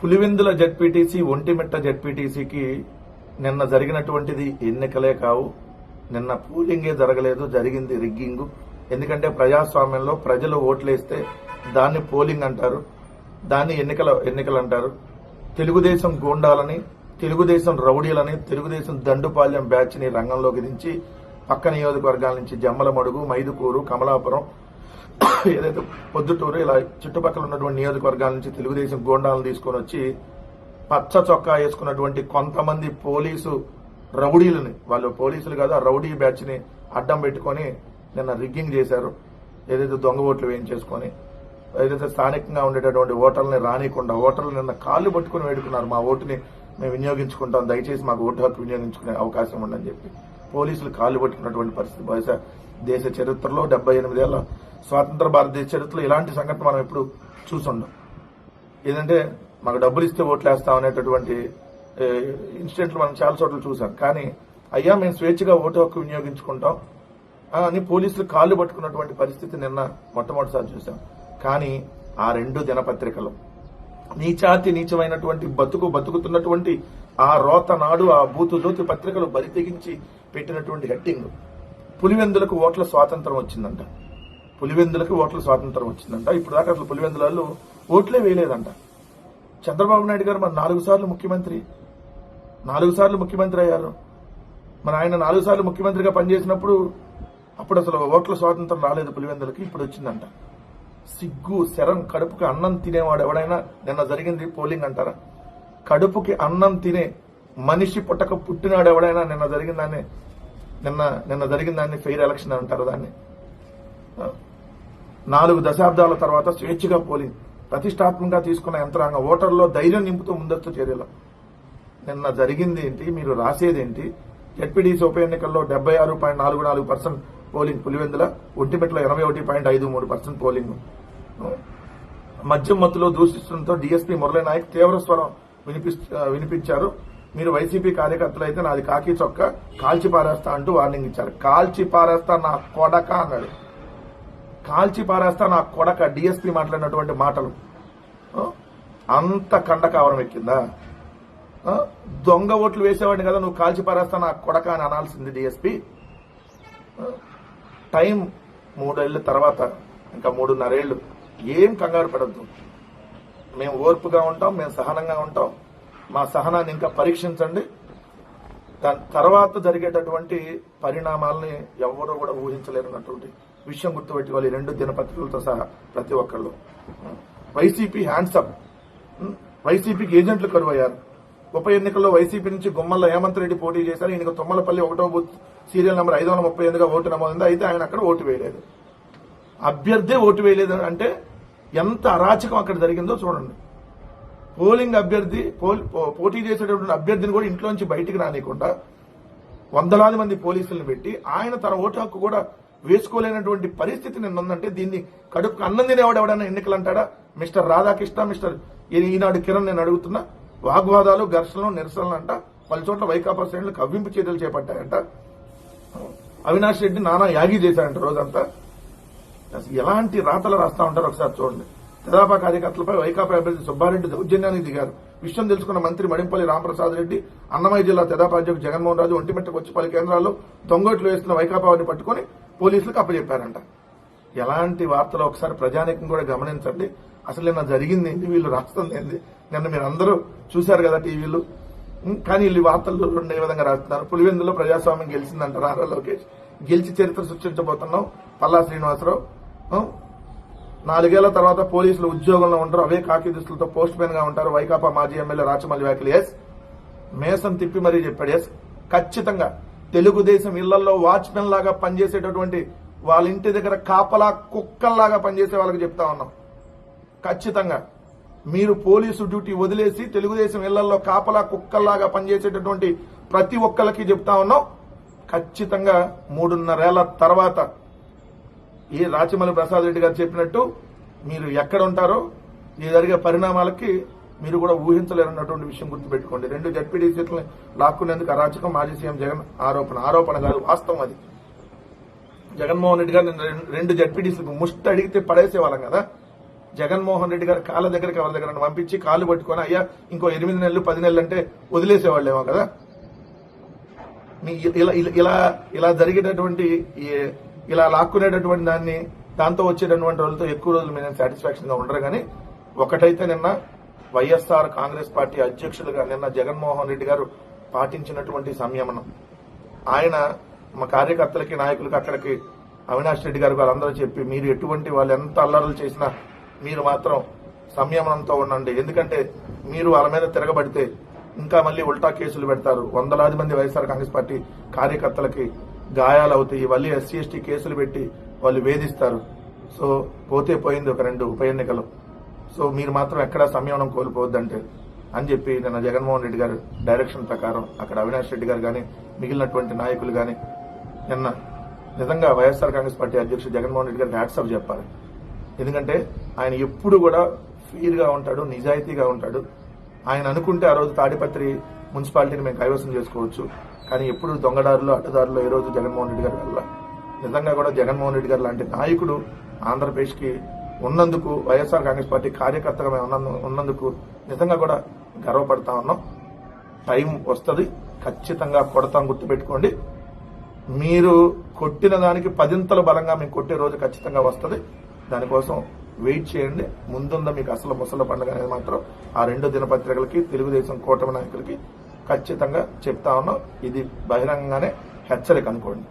Pulivendula ZPTC, Vontimitta జెడ్పీటీసీకి నిన్న జరిగినటువంటిది ఎన్నికలే కావు. నిన్న పోలింగే జరగలేదు, జరిగింది రిగ్గింగ్. ఎందుకంటే ప్రజాస్వామ్యంలో ప్రజలు ఓట్లేస్తే దాన్ని పోలింగ్ అంటారు, దాన్ని ఎన్నికలు అంటారు. తెలుగుదేశం గూండాలని, తెలుగుదేశం రౌడీలని, తెలుగుదేశం దండుపాళ్యం బ్యాచ్ ని రంగంలోకి దించి పక్క నియోజకవర్గాల నుంచి జమ్మలమడుగు, మైదుకూరు, కమలాపురం, ఏదైతే పొద్దుటూరు, ఇలా చుట్టుపక్కల ఉన్నటువంటి నియోజకవర్గాల నుంచి తెలుగుదేశం గూండాలను తీసుకొని వచ్చి పచ్చ చొక్కా వేసుకున్నటువంటి కొంతమంది పోలీసు రౌడీలని, వాళ్ళు పోలీసులు కాదు, ఆ రౌడీ బ్యాచ్ ని అడ్డం పెట్టుకుని నిన్న రిగ్గింగ్ చేశారు. ఏదైతే దొంగ ఓట్లు వేయించేసుకొని ఏదైతే స్థానికంగా ఉండేటటువంటి ఓటర్లని రానికుండా ఓటర్లు నిన్న కాళ్ళు పట్టుకుని వేడుకున్నారు, మా ఓటుని మేము వినియోగించుకుంటాం, దయచేసి మాకు ఓటు హక్కు వినియోగించుకునే అవకాశం ఉండని చెప్పి పోలీసులు కాళ్ళు పట్టుకున్నటువంటి పరిస్థితి బహుశా దేశ చరిత్రలో 78 ఏళ్ల స్వాతంత్ర భారతదేశ చరిత్రలో ఇలాంటి సంఘటన మనం ఎప్పుడు చూసుండం. ఏదంటే మాకు డబ్బులు ఇస్తే ఓట్లు వేస్తాం అనేటటువంటి ఇన్సిడెంట్లు మనం చాలా చోట్ల చూసాం. కానీ అయ్యా మేము స్వేచ్ఛగా ఓటు హక్కు వినియోగించుకుంటాం అని పోలీసులు కాళ్ళు పట్టుకున్నటువంటి పరిస్థితి నిన్న మొట్టమొదటిసారి చూసాం. కానీ ఆ రెండు దినపత్రికలు నీచాతి నీచమైనటువంటి బతుకుతున్నటువంటి ఆ రోత నాడు, ఆ బూతు జ్యోతి పత్రికలు బరి తెగించి పెట్టినటువంటి హెడ్డింగ్, పులివెందులకు ఓట్ల స్వాతంత్రం వచ్చిందంట. పులివెందులకు ఓట్ల స్వాతంత్రం వచ్చిందంట. ఇప్పుడు దాకా అసలు పులివెందులలో ఓట్లే వేయలేదంట. చంద్రబాబు నాయుడు గారు మరి 4 సార్లు ముఖ్యమంత్రి అయ్యారు. మరి ఆయన 4 సార్లు ముఖ్యమంత్రిగా పనిచేసినప్పుడు అప్పుడు అసలు ఓట్ల స్వాతంత్రం రాలేదు పులివెందులకి, ఇప్పుడు వచ్చిందంట. సిగ్గు శరం. కడుపుకి అన్నం తినేవాడు ఎవడైనా నిన్న జరిగింది పోలింగ్ అంటారా? కడుపుకి అన్నం తినే మనిషి పుట్టినాడు ఎవడైనా నిన్న జరిగిన దాన్ని ఫెయిర్ ఎలక్షన్ అంటారు. దాన్ని 4 దశాబ్దాల తర్వాత స్వేచ్ఛగా పోలింగ్ ప్రతిష్టాత్మకంగా తీసుకున్న యంత్రాంగం ఓటర్లో ధైర్యం నింపుతూ ముందస్తు చర్యలు. నిన్న జరిగింది ఏంటి, మీరు రాసేదేంటి? జెడ్పీటీసీ ఉప ఎన్నికల్లో 76.44% పోలింగ్ పులివెందుల, ఒంటిమిట్టలో 81.53% పోలింగ్. మద్యం మత్తులో దూషిస్తుండటంతో డీఎస్పీ మురళీనాయక్ తీవ్ర స్వరం వినిపించారు. మీరు వైసీపీ కార్యకర్తలు అయితే నాది కాకి చొక్క కాల్చి పారేస్తా అంటూ వార్నింగ్ ఇచ్చారు. కాల్చి పారేస్తా నా కొడక అన్నాడు. కాల్చి పారేస్తా నా కొడక డీఎస్పీ మాట్లాడినటువంటి మాటలు అంత కండకావరం ఎక్కిందా? దొంగ ఓట్లు వేసేవాడిని కదా నువ్వు కాల్చి పారేస్తా నా కొడక అని అనాల్సింది డీఎస్పీ. టైం 3 ఏళ్ల తర్వాత, ఇంకా 3.5 ఏళ్లు, ఏం కంగారు పడద్దు. మేము ఓర్పుగా ఉంటాం, మేము సహనంగా ఉంటాం. మా సహనాన్ని ఇంకా పరీక్షించండి. దాని తర్వాత జరిగేటటువంటి పరిణామాలని ఎవరూ కూడా ఊహించలేనటువంటి విషయం గుర్తుపెట్టుకోవాలి. 2 దినపత్రికలతో సహా ప్రతి ఒక్కళ్ళు. YCP hands up. వైసీపీకి ఏజెంట్లు కరువయ్యారు. ఉప ఎన్నికల్లో వైసీపీ నుంచి గుమ్మల్ల హేమంత్ రెడ్డి పోటీ చేశారు. ఈయనకు తుమ్మలపల్లి 1వ బూత్ సీరియల్ నెంబర్ 538గా ఓటు నమోదుంది. అయితే ఆయన అక్కడ ఓటు వేయలేదు, అభ్యర్థే ఓటు వేయలేదు. అంటే ఎంత అరాచకం అక్కడ జరిగిందో చూడండి. పోలింగ్ అభ్యర్థి పోటీ చేసేటటువంటి అభ్యర్థిని కూడా ఇంట్లోంచి బయటికి రానియకుండా వందలాది మంది పోలీసులను పెట్టి ఆయన తన ఓటు హక్కు కూడా వేసుకోలేనటువంటి పరిస్థితి నిన్నుందంటే దీన్ని కడుపుకు అన్నం తినేవాడు ఎన్నికలు అంటాడా? మిస్టర్ రాధాకృష్ణ, మిస్టర్ ఈనాడు కిరణ్, నేను అడుగుతున్నా. వాగ్వాదాలు, ఘర్షణలు, నిరసనలు అంట. పలు చోట్ల వైకాపా శ్రేణులు కవ్వింపు చర్యలు చేపట్టాయంట. అవినాష్ రెడ్డి నానా యాగి చేశారంట రోజంతా. ఎలాంటి రాతలు రాస్తా ఉంటారు ఒకసారి చూడండి. తెదాపా కార్యకర్తలపై వైకాపా అభ్యర్థి సుబ్బారెడ్డి దౌర్జన్యానికి దిగారు. విషయం తెలుసుకున్న మంత్రి మడింపల్లి రామప్రసాద్ రెడ్డి, అన్నమయ్య జిల్లా తెదాపా అధ్యక్షుడు జగన్మోహన్ రాజు ఒంటిమిట్టకు వచ్చి పలు కేంద్రాల్లో దొంగోట్లు వేస్తున్న వైకాపాని పట్టుకుని పోలీసులకు అప్పచెప్పారంట. ఎలాంటి వార్తలు ఒకసారి ప్రజానీకం కూడా గమనించండి. అసలు నిన్న జరిగింది ఏంటి, వీళ్ళు రాస్తుంది ఏంటి? నిన్న మీరు అందరూ చూశారు కదా టీవీలు. కానీ వీళ్ళు వార్తలు రెండు ఏ విధంగా రాస్తున్నారు. పులివెందులో ప్రజాస్వామ్యం గెలిచిందంటారు నారా లోకేష్. గెలిచి చరిత్ర సృష్టించబోతున్నాం పల్లా శ్రీనివాసరావు. 4 ఏళ్ల తర్వాత పోలీసులు ఉద్యోగంలో ఉంటారు, అవే కాకి దుస్తులతో పోస్ట్ మ్యాన్ గా ఉంటారు. వైకాపా మాజీ ఎమ్మెల్యే రాచమల్లి వ్యాఖ్యలు. ఎస్, మేసం తిప్పి మరీ చెప్పాడు. ఎస్, ఖచ్చితంగా తెలుగుదేశం ఇళ్లలో వాచ్మెన్ లాగా పనిచేసేటటువంటి వాళ్ళ ఇంటి దగ్గర కాపలా కుక్కల్లాగా పనిచేసే వాళ్ళకి చెప్తా ఉన్నాం. ఖచ్చితంగా మీరు పోలీసు డ్యూటీ వదిలేసి తెలుగుదేశం ఇళ్లలో కాపలా కుక్కల్లాగా పనిచేసేటటువంటి ప్రతి ఒక్కరికి చెప్తా ఉన్నాం. ఖచ్చితంగా 3.5 ఏళ్ల తర్వాత ఈ రాచమల్లి ప్రసాద్ రెడ్డి గారు చెప్పినట్టు మీరు ఎక్కడ ఉంటారో ఈ జరిగే పరిణామాలకి మీరు కూడా ఊహించలేరన్నటువంటి విషయం గుర్తుపెట్టుకోండి. 2 జడ్పీటీ సీట్లను లాక్కునేందుకు అరాచకం మాజీ సీఎం జగన్ ఆరోపణ కాదు, వాస్తవం అది. జగన్మోహన్ రెడ్డి గారు 2 జడ్పీటీసీలకు ముష్టి అడిగితే పడేసేవాళ్ళం కదా. జగన్మోహన్ రెడ్డి గారి కాళ్ళ దగ్గరికి ఎవరి దగ్గర పంపించి కాళ్ళు పట్టుకొని అయ్యా ఇంకో 8 నెలలు 10 నెలలు అంటే వదిలేసేవాళ్ళేమో కదా. ఇలా జరిగేటటువంటి ఇలా లాక్కునేటటువంటి దాంతో వచ్చేటటువంటి రోజులతో ఎక్కువ రోజులు మేము సాటిస్ఫాక్షన్ గా ఉండరు. కానీ ఒకటైతే నిన్న వైఎస్ఆర్ కాంగ్రెస్ పార్టీ అధ్యక్షులుగా నిన్న జగన్మోహన్ రెడ్డి గారు పాటించినటువంటి సంయమనం, ఆయన మా కార్యకర్తలకి నాయకులకి అక్కడికి అవినాష్ రెడ్డి గారు వాళ్ళందరూ చెప్పి మీరు ఎటువంటి వాళ్ళు ఎంత అల్లర్లు చేసినా మీరు మాత్రం సంయమనంతో ఉండండి, ఎందుకంటే మీరు వాళ్ళ మీద తిరగబడితే ఇంకా మళ్ళీ ఉల్టా కేసులు పెడతారు, వందలాది మంది వైఎస్ఆర్ కాంగ్రెస్ పార్టీ కార్యకర్తలకి గాయాలు అవుతాయి, మళ్ళీ ఎస్సీ ఎస్టీ కేసులు పెట్టి వాళ్ళు వేధిస్తారు. సో పోతే పోయింది ఒక 2 ఉప ఎన్నికలు. సో మీరు మాత్రం ఎక్కడా సంయమనం కోల్పోవద్దంటే అని చెప్పి నిన్న జగన్మోహన్ రెడ్డి గారు డైరెక్షన్ ప్రకారం అక్కడ అవినాష్ రెడ్డి గారు కానీ మిగిలినటువంటి నాయకులు కానీ నిన్న నిజంగా వైఎస్ఆర్ కాంగ్రెస్ పార్టీ అధ్యక్షుడు జగన్మోహన్ రెడ్డి గారికి హ్యాట్స్ ఆఫ్ చెప్పాలి. ఎందుకంటే ఆయన ఎప్పుడు కూడా ఫెయిర్ గా ఉంటాడు, నిజాయితీగా ఉంటాడు. ఆయన అనుకుంటే ఆ రోజు తాడిపత్రి మున్సిపాలిటీని మేము కైవసం చేసుకోవచ్చు, కానీ ఎప్పుడు దొంగదారులు అడ్డదారులు ఏ రోజు జగన్మోహన్ రెడ్డి గారి వల్ల నిజంగా కూడా జగన్మోహన్ రెడ్డి గారు లాంటి నాయకుడు ఆంధ్రప్రదేశ్ కి ఉన్నందుకు, వైఎస్ఆర్ కాంగ్రెస్ పార్టీ కార్యకర్తగా మేము ఉన్నందుకు నిజంగా కూడా గర్వపడతా ఉన్నాం. టైం వస్తుంది, ఖచ్చితంగా కొడతాం, గుర్తుపెట్టుకోండి. మీరు కొట్టిన దానికి 10ంతలు బలంగా మేము కొట్టే రోజు ఖచ్చితంగా వస్తుంది. దానికోసం వెయిట్ చేయండి. ముందుందా మీకు అసలు ముసల పండుగ అనేది మాత్రం ఆ 2 దినపత్రికలకి తెలుగుదేశం కూటమి నాయకులకి ఖచ్చితంగా చెప్తా ఉన్నాం. ఇది బహిరంగంగానే హెచ్చరిక అనుకోండి.